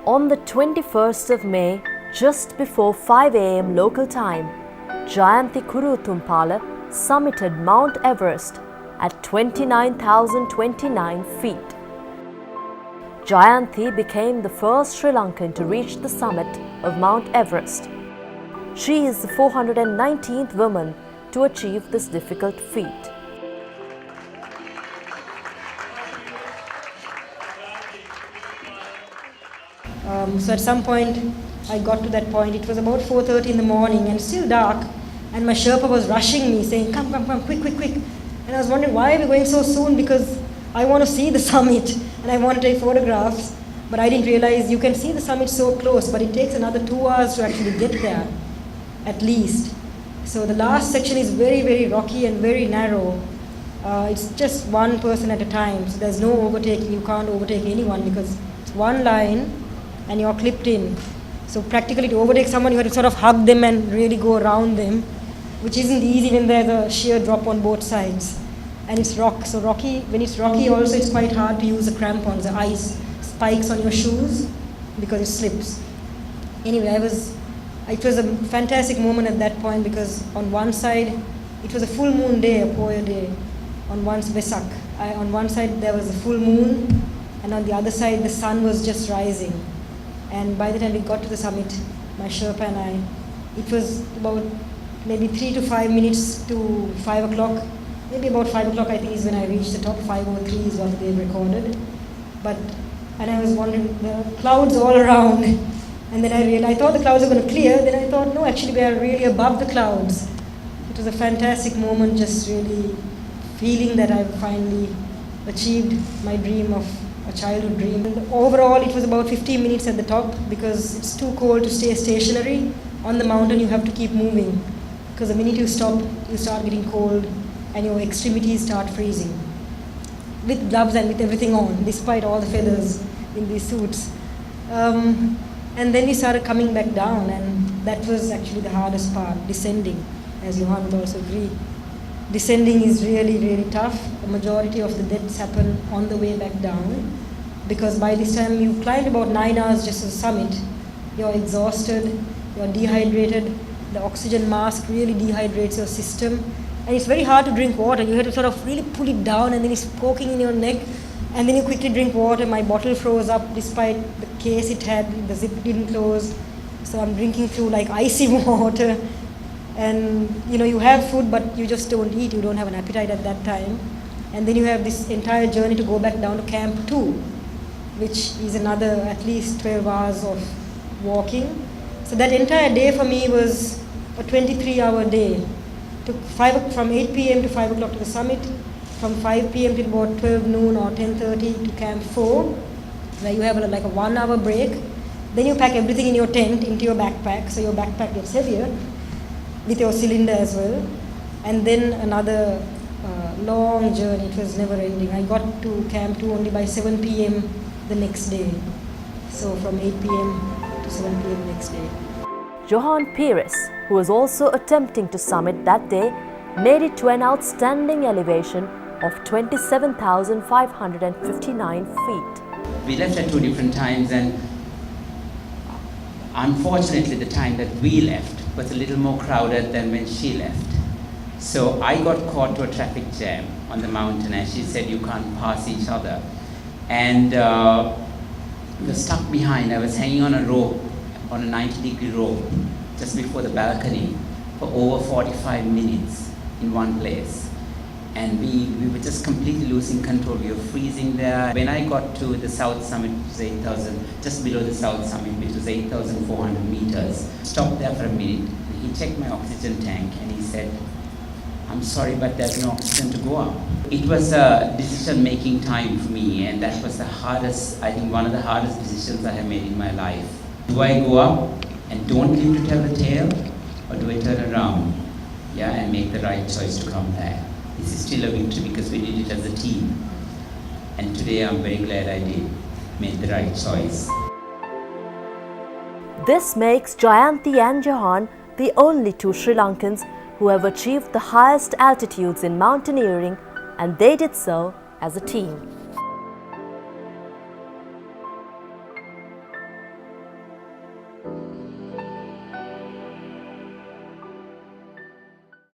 On the 21st of May, just before 5 a.m. local time, Jayanthi Kuruthumpala summited Mount Everest at 29,029 feet. Jayanthi became the first Sri Lankan to reach the summit of Mount Everest. She is the 419th woman to achieve this difficult feat. So at some point, I got to that point. It was about 4:30 in the morning and still dark. And my Sherpa was rushing me, saying, come, quick. And I was wondering, why are we going so soon? Because I want to see the summit and I want to take photographs. But I didn't realize you can see the summit so close, but it takes another 2 hours to actually get there, at least. So the last section is very rocky and very narrow. It's just one person at a time. So there's no overtaking. You can't overtake anyone because it's one line and you're clipped in. So practically to overtake someone, you have to sort of hug them and really go around them, which isn't easy when there's a sheer drop on both sides. And it's so rocky. When it's rocky also, it's quite hard to use the crampons, the ice spikes on your shoes, because it slips. Anyway, it was a fantastic moment at that point, because on one side, it was a full moon day, a Poya day, on one Vesak. On one side there was a full moon, and on the other side the sun was just rising. And by the time we got to the summit, my Sherpa and I, it was about maybe 3 to 5 minutes to 5 o'clock. Maybe about 5 o'clock I think is when I reached the top. 5:03 is what they recorded. And I was wondering, there are clouds all around. And then I realized, I thought the clouds were going to clear. Then I thought, no, actually we are really above the clouds. It was a fantastic moment, just really feeling that I've finally achieved my dream of a childhood dream. And overall, it was about 15 minutes at the top, because it's too cold to stay stationary. On the mountain, you have to keep moving, because the minute you stop, you start getting cold and your extremities start freezing. With gloves and with everything on, despite all the feathers in these suits. And then we started coming back down, and that was actually the hardest part, descending, as Johan would also agree. Descending is really tough. The majority of the deaths happen on the way back down, because by this time you climbed about 9 hours just to the summit. You're exhausted, you're dehydrated, the oxygen mask really dehydrates your system, and it's very hard to drink water. You have to sort of really pull it down, and then it's poking in your neck, and then you quickly drink water. My bottle froze up despite the case it had, the zip didn't close, so I'm drinking through like icy water. And you have food, but you just don't eat. You don't have an appetite at that time. And then you have this entire journey to go back down to Camp 2, which is another at least 12 hours of walking. So that entire day for me was a 23-hour day. From 8 p.m. to 5 o'clock to the summit, from 5 p.m. to about 12 noon or 10:30 to Camp 4, where you have like a 1 hour break. Then you pack everything in your tent into your backpack, so your backpack gets heavier, with your cylinder as well. And then another long journey. It was never ending. I got to Camp 2 only by 7 p.m. the next day. So from 8 p.m. to 7 p.m. next day. Johan Pires, who was also attempting to summit that day, made it to an outstanding elevation of 27,559 feet. We left at 2 different times, and unfortunately the time that we left was a little more crowded than when she left. So I got caught to a traffic jam on the mountain, and she said you can't pass each other. And we were stuck behind. I was hanging on a rope, on a 90-degree rope, just before the balcony for over 45 minutes in one place. And we were just completely losing control. We were freezing there. When I got to the south summit, it was 8,000, just below the south summit, which was 8,400 meters. Stopped there for a minute. He checked my oxygen tank and he said, I'm sorry, but there's no oxygen to go up. It was a decision-making time for me, and that was the hardest, I think one of the hardest decisions I have made in my life. Do I go up and don't live to tell the tale, or do I turn around, and make the right choice to come back? This is still a victory because we did it as a team. And today I'm very glad I did, made the right choice. This makes Jayanthi and Johan the only two Sri Lankans who have achieved the highest altitudes in mountaineering, and they did so as a team.